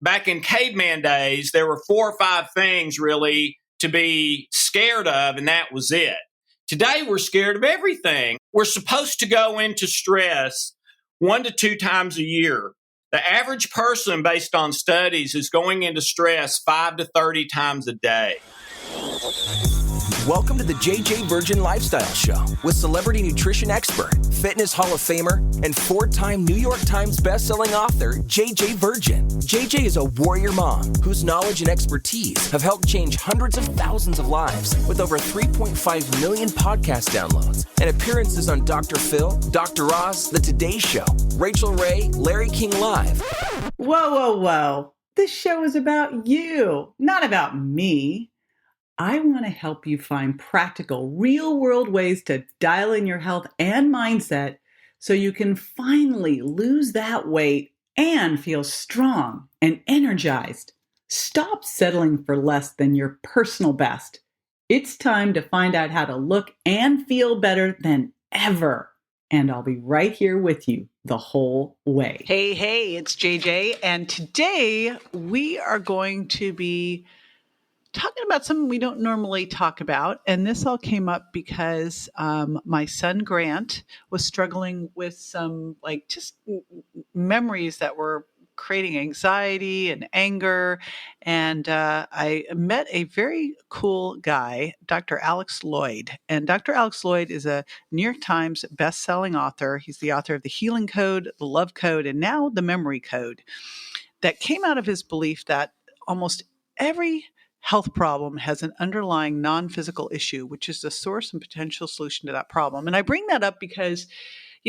back in caveman days, there were 4 or 5 things really to be scared of, and that was it. Today, we're scared of everything. We're supposed to go into stress 1 to 2 times a year. The average person, based on studies, is going into stress 5 to 30 times a day. Welcome to the JJ Virgin Lifestyle Show with celebrity nutrition expert, fitness Hall of Famer, and 4-time New York Times bestselling author, JJ Virgin. JJ is a warrior mom whose knowledge and expertise have helped change hundreds of thousands of lives with over 3.5 million podcast downloads and appearances on Dr. Phil, Dr. Oz, The Today Show, Rachel Ray, Larry King Live. Whoa. This show is about you, not about me. I want to help you find practical, real-world ways to dial in your health and mindset so you can finally lose that weight and feel strong and energized. Stop settling for less than your personal best. It's time to find out how to look and feel better than ever. And I'll be right here with you the whole way. Hey, it's JJ, and today we are going to be talking about something we don't normally talk about. And this all came up because my son Grant was struggling with some just memories that were creating anxiety and anger. And I met a very cool guy, Dr. Alex Loyd. And Dr. Alex Loyd is a New York Times best-selling author. He's the author of The Healing Code, The Love Code, and now The Memory Code, that came out of his belief that almost every health problem has an underlying non-physical issue, which is the source and potential solution to that problem. And I bring that up because,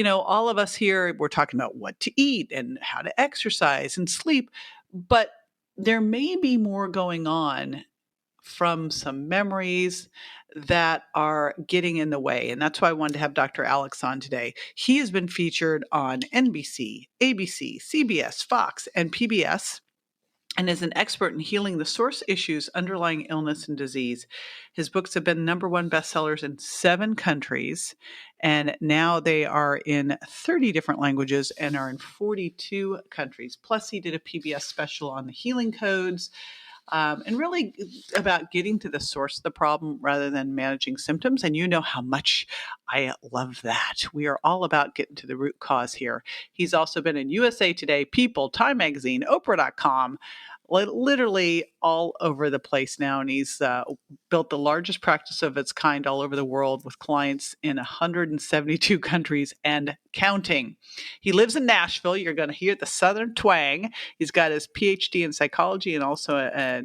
all of us here, we're talking about what to eat and how to exercise and sleep, but there may be more going on from some memories that are getting in the way. And that's why I wanted to have Dr. Alex on today. He has been featured on NBC, ABC, CBS, Fox, and PBS, and is an expert in healing the source issues underlying illness and disease. His books have been #1 bestsellers in 7 countries, and now they are in 30 different languages and are in 42 countries. Plus, he did a PBS special on the healing codes, and really about getting to the source of the problem rather than managing symptoms. And you know how much I love that. We are all about getting to the root cause here. He's also been in USA Today, People, Time Magazine, Oprah.com, literally all over the place now. And he's built the largest practice of its kind all over the world with clients in 172 countries and counting. He lives in Nashville. You're going to hear the Southern twang. He's got his PhD in psychology and also a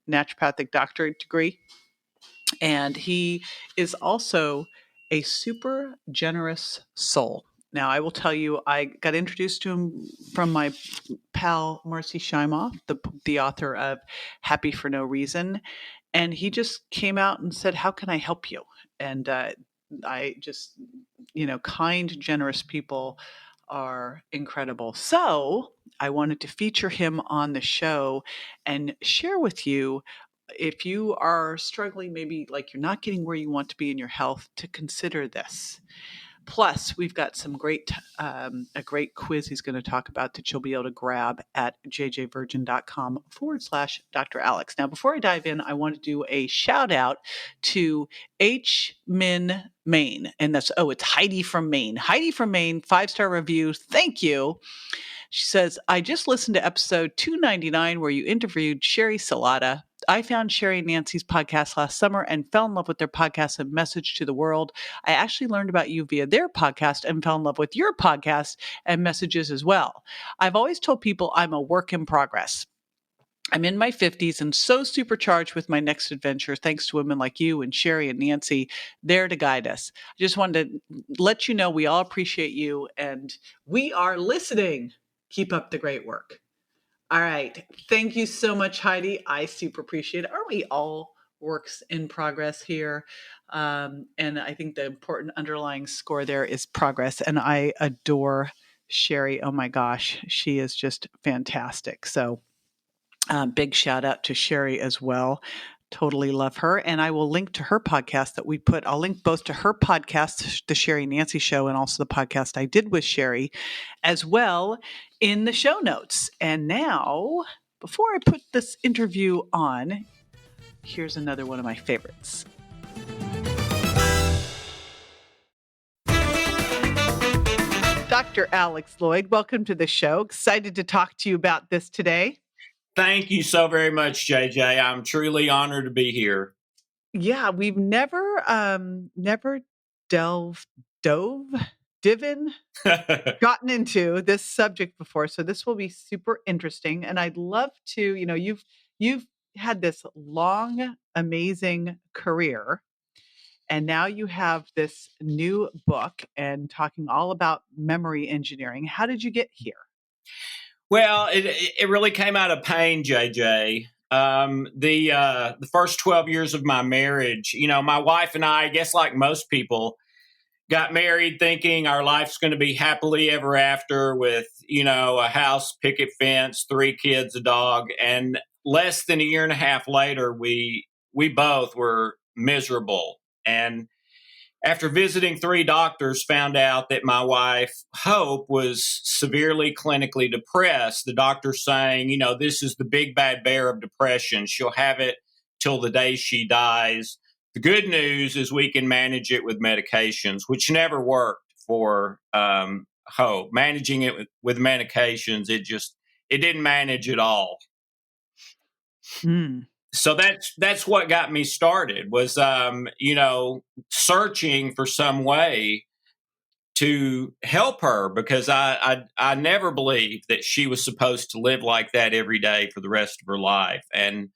naturopathic doctorate degree. And he is also a super generous soul. Now, I will tell you, I got introduced to him from my pal, Marcy Shimoff, the author of Happy for No Reason. And he just came out and said, how can I help you? And I just, kind, generous people are incredible. So I wanted to feature him on the show and share with you, if you are struggling, maybe like you're not getting where you want to be in your health, to consider this. Plus, we've got some a great quiz he's going to talk about that you'll be able to grab at jjvirgin.com/Dr. Alex. Now, before I dive in, I want to do a shout out to H. Min Maine. And it's Heidi from Maine. Heidi from Maine, 5-star review. Thank you. She says, I just listened to episode 299 where you interviewed Sherry Salata. I found Sherry and Nancy's podcast last summer and fell in love with their podcast and message to the world. I actually learned about you via their podcast and fell in love with your podcast and messages as well. I've always told people I'm a work in progress. I'm in my 50s and so supercharged with my next adventure, thanks to women like you and Sherry and Nancy there to guide us. I just wanted to let you know we all appreciate you and we are listening. Keep up the great work. All right. Thank you so much, Heidi. I super appreciate it. Aren't we all works in progress here? And I think the important underlying score there is progress. And I adore Sherry. Oh my gosh, she is just fantastic. So big shout out to Sherry as well. Totally love her. And I will link to her podcast that we put. I'll link both to her podcast, The Sherry Nancy Show, and also the podcast I did with Sherry as well in the show notes. And now before I put this interview on, here's another one of my favorites. Dr. Alex Loyd, welcome to the show. Excited to talk to you about this today. Thank you so very much, JJ. I'm truly honored to be here. Yeah, we've never gotten into this subject before, so this will be super interesting. And I'd love to, you've had this long, amazing career, and now you have this new book and talking all about memory engineering. How did you get here? Well, it really came out of pain, JJ. The first 12 years of my marriage, my wife and I guess like most people, got married thinking our life's going to be happily ever after with, a house, picket fence, 3 kids, a dog. And less than a year and a half later, we both were miserable. And after visiting 3 doctors, found out that my wife, Hope, was severely clinically depressed. The doctor saying, this is the big bad bear of depression. She'll have it till the day she dies. The good news is we can manage it with medications, which never worked for Hope. Managing it with medications, it didn't manage at all. So that's what got me started was, searching for some way to help her because I never believed that she was supposed to live like that every day for the rest of her life. And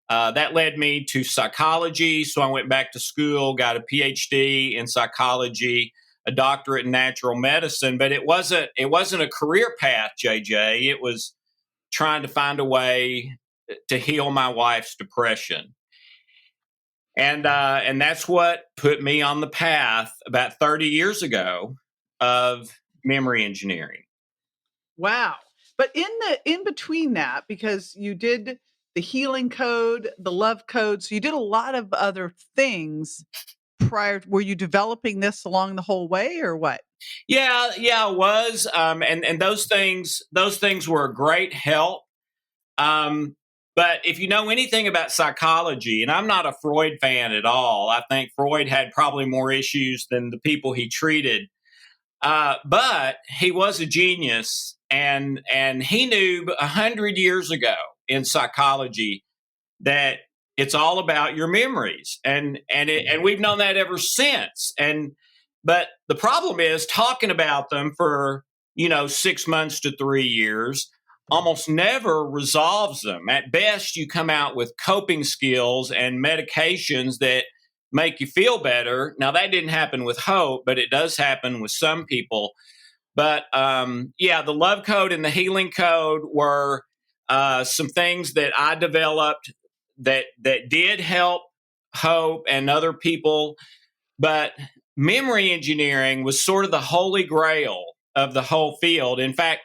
that led me to psychology. So I went back to school, got a PhD in psychology, a doctorate in natural medicine, but it wasn't a career path, JJ. It was trying to find a way to heal my wife's depression. And that's what put me on the path about 30 years ago of memory engineering. Wow. But in between that, because you did the healing code, the love code, so you did a lot of other things prior. Were you developing this along the whole way or what? Yeah, I was. And those things were a great help. But if you know anything about psychology, and I'm not a Freud fan at all, I think Freud had probably more issues than the people he treated. But he was a genius, and he knew 100 years ago in psychology that it's all about your memories, and we've known that ever since. But the problem is talking about them for 6 months to 3 years almost never resolves them. At best, you come out with coping skills and medications that make you feel better. Now, that didn't happen with Hope, but it does happen with some people. But the love code and the healing code were some things that I developed that did help Hope and other people. But memory engineering was sort of the holy grail of the whole field. In fact,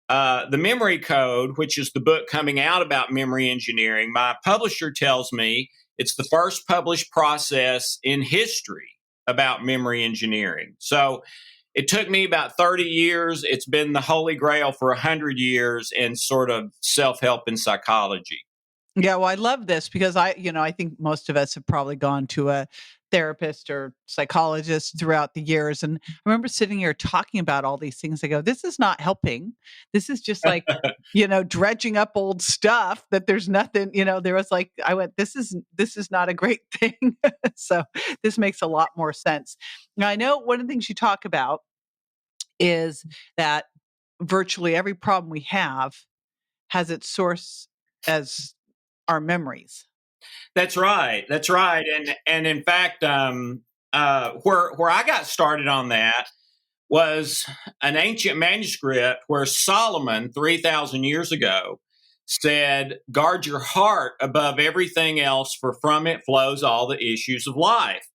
the memory code, which is the book coming out about memory engineering, my publisher tells me it's the first published process in history about memory engineering. So it took me about 30 years. It's been the holy grail for 100 years in sort of self-help and psychology. Yeah, well, I love this because I think most of us have probably gone to a therapist or psychologist throughout the years. And I remember sitting here talking about all these things. I go, this is not helping. This is just like, dredging up old stuff that there's nothing, there was like, I went, this is not a great thing. So this makes a lot more sense. Now, I know one of the things you talk about is that virtually every problem we have has its source as our memories. That's right. And in fact, where I got started on that was an ancient manuscript where Solomon 3,000 years ago said, guard your heart above everything else, for from it flows all the issues of life.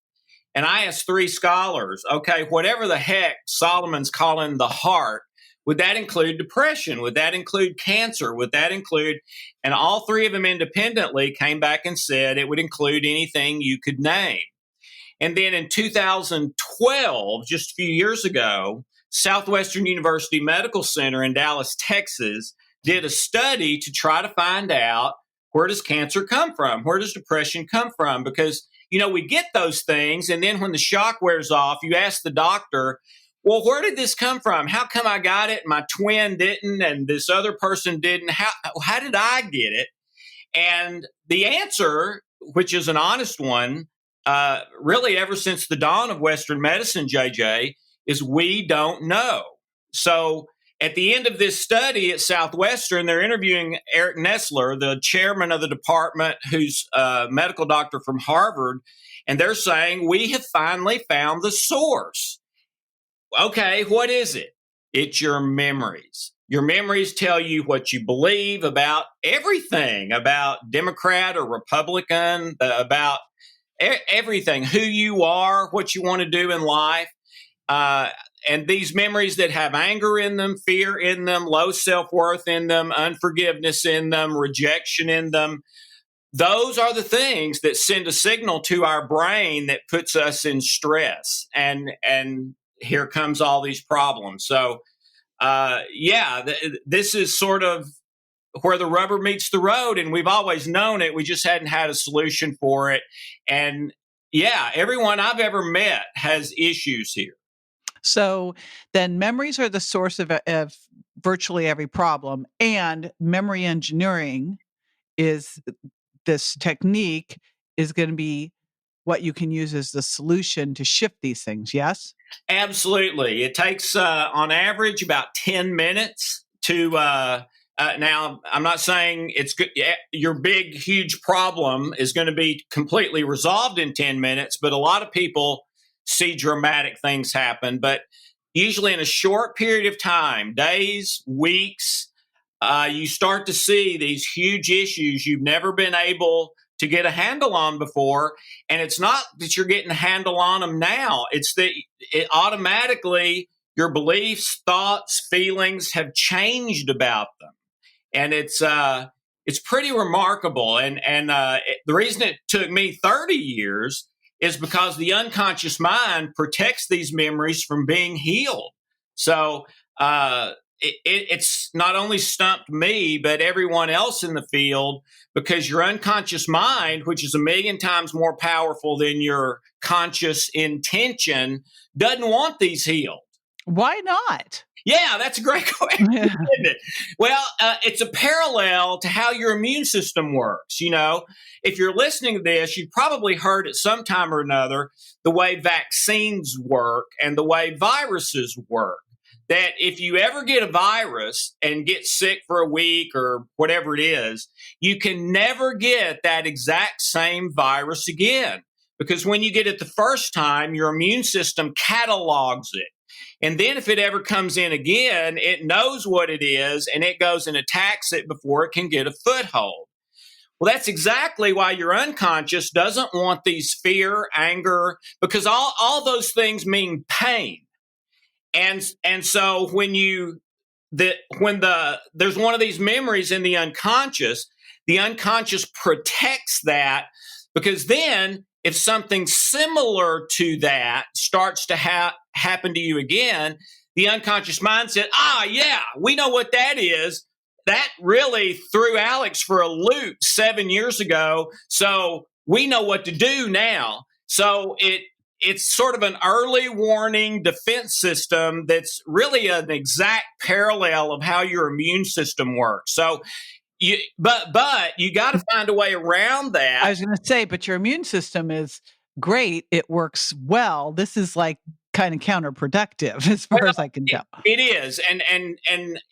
And I asked 3 scholars, okay, whatever the heck Solomon's calling the heart, would that include depression? Would that include cancer? Would that include, and all 3 of them independently came back and said it would include anything you could name. And then in 2012, just a few years ago, Southwestern University Medical Center in Dallas, Texas, did a study to try to find out, where does cancer come from? Where does depression come from? Because, we get those things, and then when the shock wears off, you ask the doctor, well, where did this come from? How come I got it? My twin didn't, and this other person didn't. How did I get it? And the answer, which is an honest one, really ever since the dawn of Western medicine, JJ, is we don't know. So at the end of this study at Southwestern, they're interviewing Eric Nestler, the chairman of the department, who's a medical doctor from Harvard, and they're saying, we have finally found the source. Okay, what is it? It's your memories. Your memories tell you what you believe about everything, about Democrat or Republican, about everything, who you are, what you want to do in life. And these memories that have anger in them, fear in them, low self-worth in them, unforgiveness in them, rejection in them, those are the things that send a signal to our brain that puts us in stress. And here comes all these problems. So, this is sort of where the rubber meets the road, and we've always known it. We just hadn't had a solution for it. And everyone I've ever met has issues here. So then memories are the source of virtually every problem, and memory engineering is this technique is going to be what you can use as the solution to shift these things. Yes? Absolutely. It takes on average about 10 minutes to now, I'm not saying it's good. Your big, huge problem is going to be completely resolved in 10 minutes, but a lot of people see dramatic things happen. But usually in a short period of time, days, weeks, you start to see these huge issues you've never been able to get a handle on before. And it's not that you're getting a handle on them now. It's that it automatically, your beliefs, thoughts, feelings have changed about them. And it's pretty remarkable. And the reason it took me 30 years is because the unconscious mind protects these memories from being healed. So it's not only stumped me, but everyone else in the field, because your unconscious mind, which is 1,000,000 times more powerful than your conscious intention, doesn't want these healed. Why not? Yeah, that's a great question, isn't it? Well, it's a parallel to how your immune system works. If you're listening to this, you've probably heard at some time or another the way vaccines work and the way viruses work. That if you ever get a virus and get sick for a week or whatever it is, you can never get that exact same virus again. Because when you get it the first time, your immune system catalogs it. And then if it ever comes in again, it knows what it is, and it goes and attacks it before it can get a foothold. Well, that's exactly why your unconscious doesn't want these fear, anger, because all those things mean pain. And so when there's one of these memories in the unconscious protects that, because then if something similar to that starts to happen to you again, the unconscious mind said, we know what that is. That really threw Alex for a loop 7 years ago. So we know what to do now. So it's sort of an early warning defense system that's really an exact parallel of how your immune system works. So but you got to find a way around that. I was going to say, but your immune system is great. It works well. This is like kind of counterproductive as far as I can tell. It is. And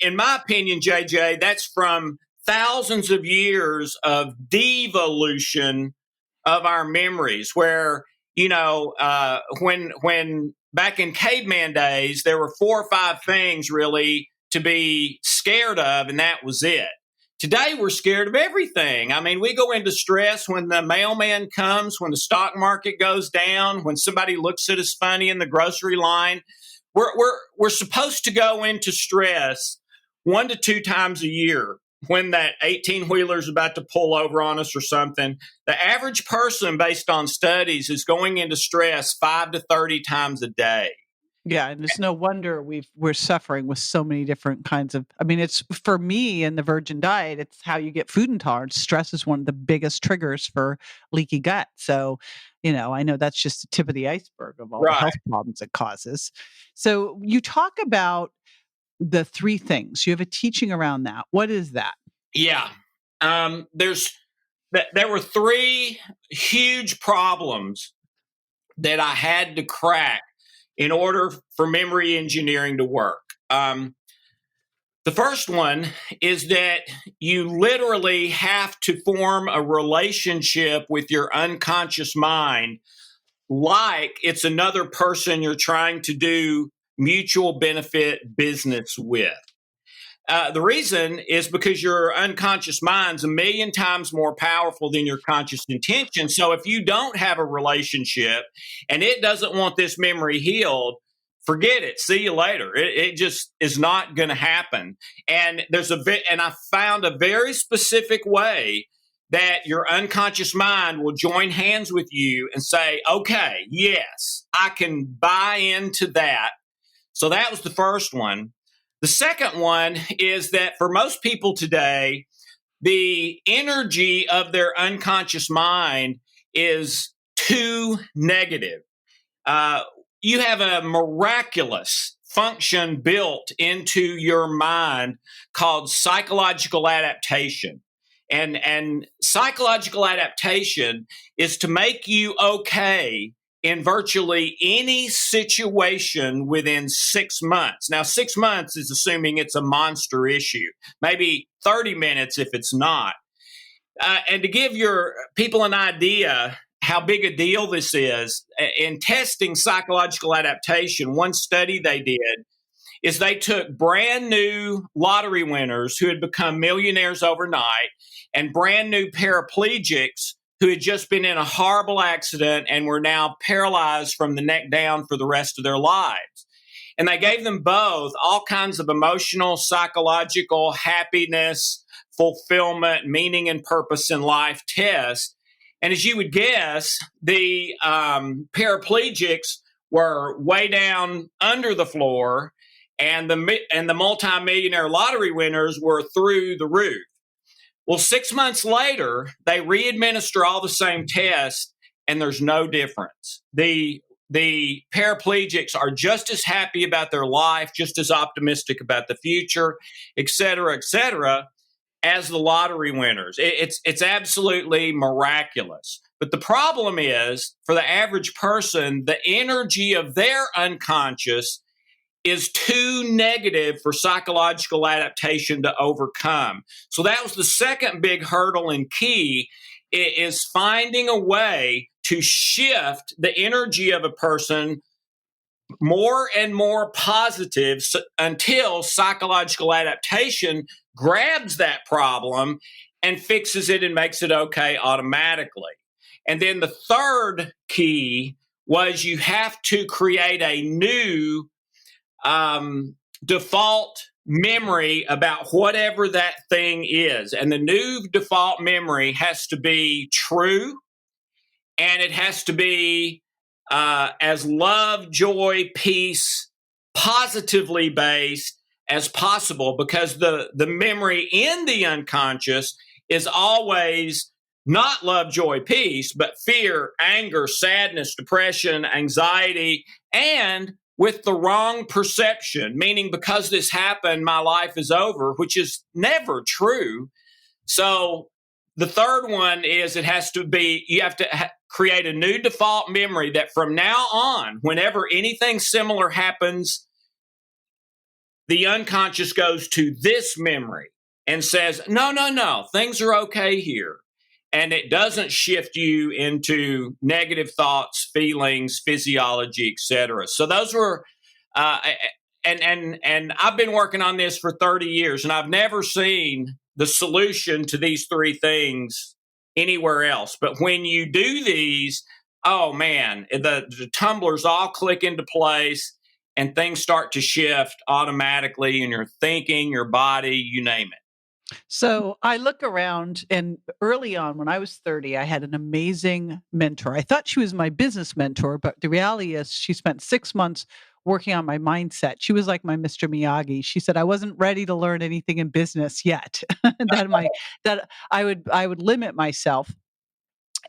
in my opinion, JJ, that's from thousands of years of devolution of our memories, where, when back in caveman days, there were 4 or 5 things really to be scared of, and that was it. Today, we're scared of everything. I mean, we go into stress when the mailman comes, when the stock market goes down, when somebody looks at us funny in the grocery line. We're supposed to go into stress 1 to 2 times a year when that 18-wheeler is about to pull over on us or something. The average person, based on studies, is going into stress 5 to 30 times a day. Yeah, and it's no wonder we're suffering with so many different kinds of. I mean, it's for me in the virgin diet, it's how you get food intolerance. Stress is one of the biggest triggers for leaky gut. So, I know that's just the tip of the iceberg of all the Right. health problems it causes. So, you talk about the three things. You have a teaching around that. What is that? Yeah. There were three huge problems that I had to crack in order for memory engineering to work. The first one is that you literally have to form a relationship with your unconscious mind like it's another person you're trying to do mutual benefit business with. The reason is because your unconscious mind's a million times more powerful than your conscious intention. So if you don't have a relationship and it doesn't want this memory healed, forget it. See you later. It just is not going to happen. And and I found a very specific way that your unconscious mind will join hands with you and say, okay, yes, I can buy into that. So that was the first one. The second one is that for most people today, the energy of their unconscious mind is too negative. You have a miraculous function built into your mind called psychological adaptation. And psychological adaptation is to make you okay in virtually any situation within 6 months. Now, 6 months is assuming it's a monster issue, maybe 30 minutes if it's not. And to give your people an idea how big a deal this is, in testing psychological adaptation, one study they did is they took brand new lottery winners who had become millionaires overnight and brand new paraplegics who had just been in a horrible accident and were now paralyzed from the neck down for the rest of their lives. And they gave them both all kinds of emotional, psychological, happiness, fulfillment, meaning and purpose in life tests. And as you would guess, the paraplegics were way down under the floor, and the multimillionaire lottery winners were through the roof. Well, 6 months later, they re-administer all the same tests, and there's no difference. The paraplegics are just as happy about their life, just as optimistic about the future, et cetera, as the lottery winners. It's absolutely miraculous. But the problem is, for the average person, the energy of their unconscious is too negative for psychological adaptation to overcome. So that was the second big hurdle and key, is finding a way to shift the energy of a person more and more positive until psychological adaptation grabs that problem and fixes it and makes it okay automatically. And then the third key was you have to create a new default memory about whatever that thing is. And the new default memory has to be true, and it has to be as love, joy, peace, positively based as possible, because the memory in the unconscious is always not love, joy, peace, but fear, anger, sadness, depression, anxiety, and with the wrong perception, meaning because this happened, my life is over, which is never true. So the third one is you have to create a new default memory that from now on, whenever anything similar happens, the unconscious goes to this memory and says, no, things are okay here. And it doesn't shift you into negative thoughts, feelings, physiology, etc. So those were, and I've been working on this for 30 years, and I've never seen the solution to these three things anywhere else. But when you do these, oh man, the tumblers all click into place, and things start to shift automatically in your thinking, your body, you name it. So I look around, and early on when I was 30, I had an amazing mentor. I thought she was my business mentor, but the reality is she spent 6 months working on my mindset. She was like my Mr. Miyagi. She said I wasn't ready to learn anything in business yet. That I would limit myself.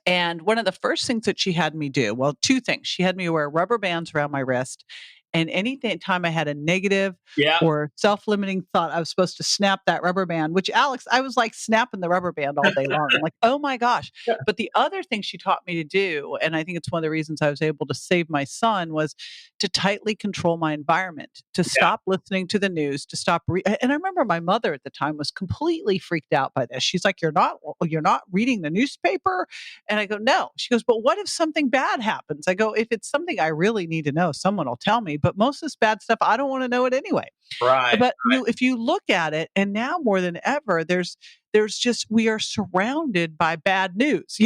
And one of the first things that she had me do, well, two things. She had me wear rubber bands around my wrist. And anything time I had a negative Yeah. or self-limiting thought, I was supposed to snap that rubber band, which Alex, I was like snapping the rubber band all day long. I'm like, oh my gosh. Yeah. But the other thing she taught me to do, and I think it's one of the reasons I was able to save my son, was to tightly control my environment, to stop listening to the news, to stop. And I remember my mother at the time was completely freaked out by this. She's like, you're not reading the newspaper? And I go, no. She goes, but what if something bad happens? I go, if it's something I really need to know, someone will tell me. But most of this bad stuff, I don't want to know it anyway. Right. But if you look at it, and now more than ever, there's just, we are surrounded by bad news,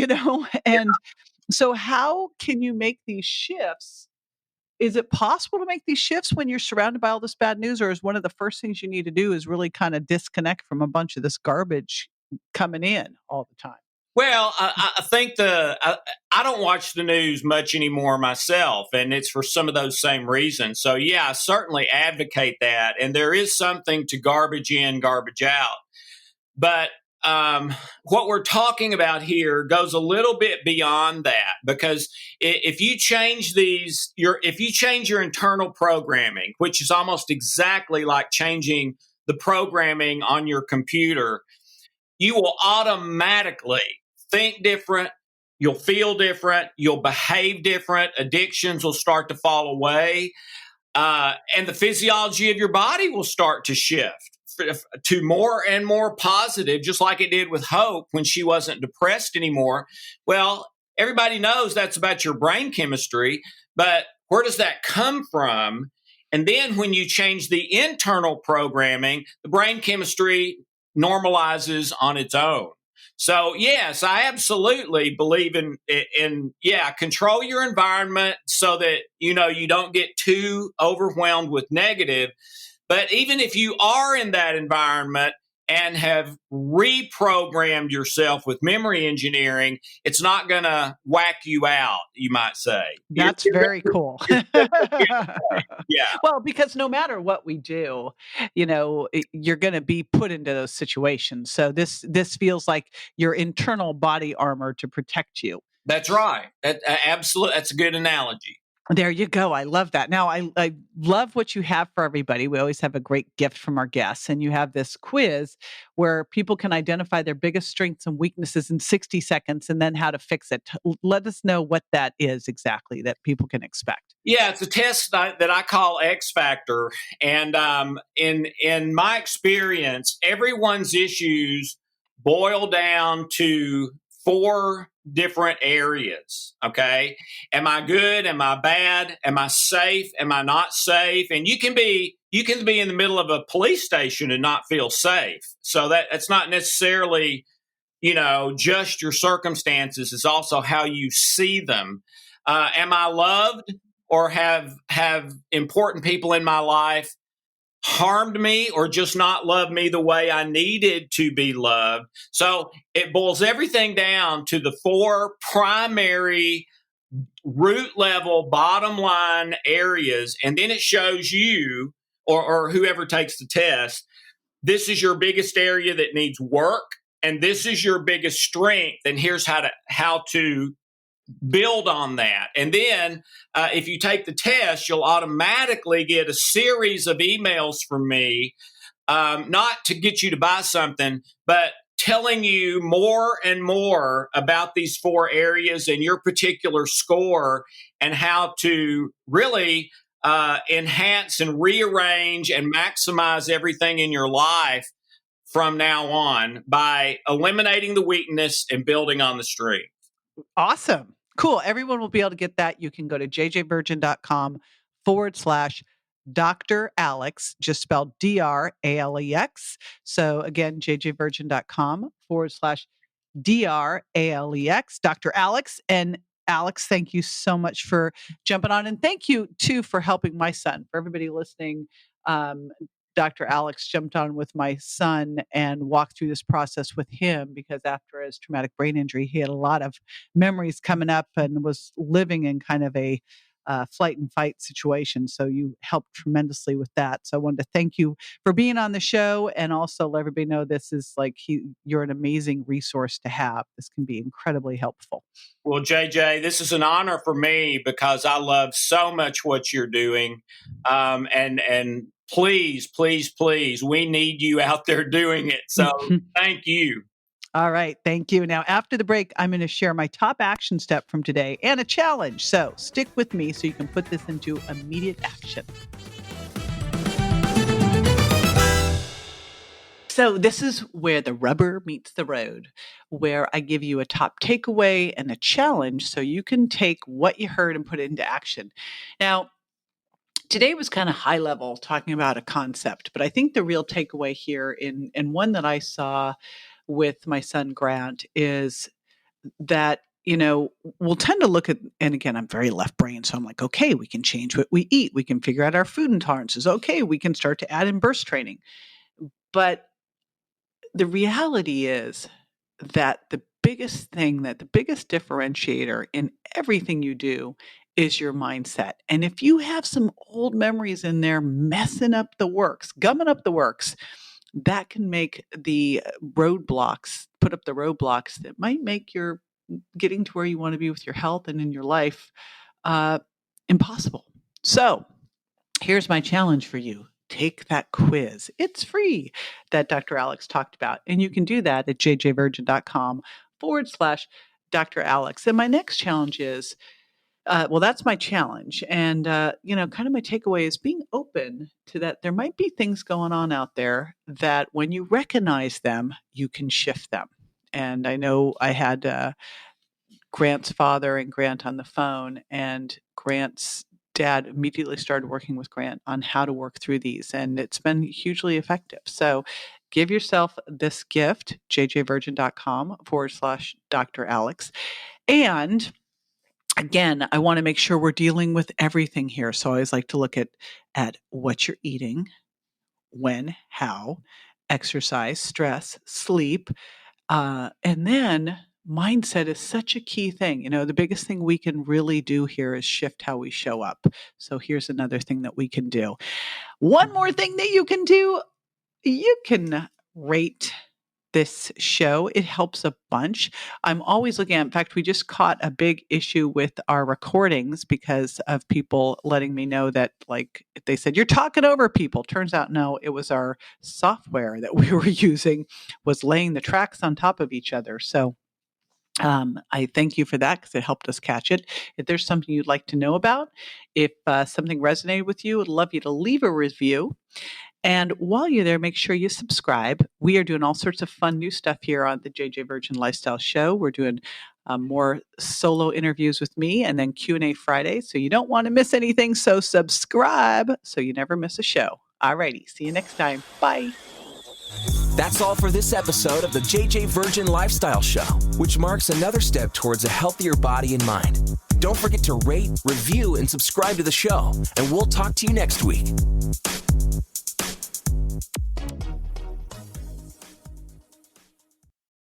And so how can you make these shifts? Is it possible to make these shifts when you're surrounded by all this bad news? Or is one of the first things you need to do is really kind of disconnect from a bunch of this garbage coming in all the time? Well, I think I don't watch the news much anymore myself, and it's for some of those same reasons. So, yeah, I certainly advocate that. And there is something to garbage in, garbage out. But what we're talking about here goes a little bit beyond that, because if you change if you change your internal programming, which is almost exactly like changing the programming on your computer, you will automatically think different. You'll feel different. You'll behave different. Addictions will start to fall away. And the physiology of your body will start to shift to more and more positive, just like it did with Hope when she wasn't depressed anymore. Well, everybody knows that's about your brain chemistry, but where does that come from? And then when you change the internal programming, the brain chemistry normalizes on its own. So, yes, I absolutely believe in control your environment so that, you don't get too overwhelmed with negative. But even if you are in that environment and have reprogrammed yourself with memory engineering, it's not going to whack you out, you might say. That's very cool. Yeah. Well, because no matter what we do, you're going to be put into those situations. So this feels like your internal body armor to protect you. That's right. Absolutely. That's a good analogy. There you go. I love that. Now, I love what you have for everybody. We always have a great gift from our guests. And you have this quiz where people can identify their biggest strengths and weaknesses in 60 seconds and then how to fix it. Let us know what that is exactly that people can expect. Yeah, it's a test that I call X Factor. And in my experience, everyone's issues boil down to 4 different areas. Okay. Am I good? Am I bad? Am I safe? Am I not safe? And you can be in the middle of a police station and not feel safe. So that's not necessarily, just your circumstances. It's also how you see them. Am I loved, or have important people in my life harmed me or just not loved me the way I needed to be loved? So it boils everything down to the 4 primary root level, bottom line areas. And then it shows you or whoever takes the test, this is your biggest area that needs work, and this is your biggest strength. And here's how to build on that. And then if you take the test, you'll automatically get a series of emails from me, not to get you to buy something, but telling you more and more about these 4 areas and your particular score, and how to really enhance and rearrange and maximize everything in your life from now on by eliminating the weakness and building on the strength. Awesome. Cool. Everyone will be able to get that. You can go to jjvirgin.com/Dr. Alex, just spelled DRALEX. So again, jjvirgin.com/DRALEX, Dr. Alex. And Alex, thank you so much for jumping on. And thank you too for helping my son. For everybody listening, Dr. Alex jumped on with my son and walked through this process with him, because after his traumatic brain injury, he had a lot of memories coming up and was living in kind of a flight and fight situation. So you helped tremendously with that. So I wanted to thank you for being on the show, and also let everybody know this is you're an amazing resource to have. This can be incredibly helpful. Well, JJ, this is an honor for me because I love so much what you're doing. And please, please, please, we need you out there doing it. So thank you. All right. Thank you. Now, after the break, I'm going to share my top action step from today and a challenge. So stick with me so you can put this into immediate action. So this is where the rubber meets the road, where I give you a top takeaway and a challenge so you can take what you heard and put it into action. Now, today was kind of high level, talking about a concept, but I think the real takeaway here, in one that I saw with my son Grant, is that, we'll tend to look at, and again, I'm very left brain. So I'm like, okay, we can change what we eat. We can figure out our food intolerances. Okay, we can start to add in burst training. But the reality is that the biggest differentiator in everything you do is your mindset. And if you have some old memories in there gumming up the works, that can make put up the roadblocks that might make your getting to where you want to be with your health and in your life impossible. So here's my challenge for you. Take that quiz. It's free, that Dr. Alex talked about. And you can do that at jjvirgin.com/Dr. Alex. And my next challenge is, that's my challenge. And, kind of my takeaway is being open to that. There might be things going on out there that when you recognize them, you can shift them. And I know I had Grant's father and Grant on the phone, and Grant's dad immediately started working with Grant on how to work through these. And it's been hugely effective. So give yourself this gift, jjvirgin.com/Dr. Alex. And again, I want to make sure we're dealing with everything here. So I always like to look at what you're eating, when, how, exercise, stress, sleep, and then mindset is such a key thing. The biggest thing we can really do here is shift how we show up. So here's another thing that we can do. One more thing that you can do, you can rate this show. It helps a bunch. I'm always looking at, in fact, we just caught a big issue with our recordings because of people letting me know that, they said, you're talking over people. Turns out, no, it was our software that we were using was laying the tracks on top of each other. So I thank you for that because it helped us catch it. If there's something you'd like to know about, if something resonated with you, I'd love you to leave a review. And while you're there, make sure you subscribe. We are doing all sorts of fun new stuff here on the JJ Virgin Lifestyle Show. We're doing more solo interviews with me and then Q&A Friday. So you don't want to miss anything. So subscribe so you never miss a show. All righty. See you next time. Bye. That's all for this episode of the JJ Virgin Lifestyle Show, which marks another step towards a healthier body and mind. Don't forget to rate, review, and subscribe to the show, and we'll talk to you next week.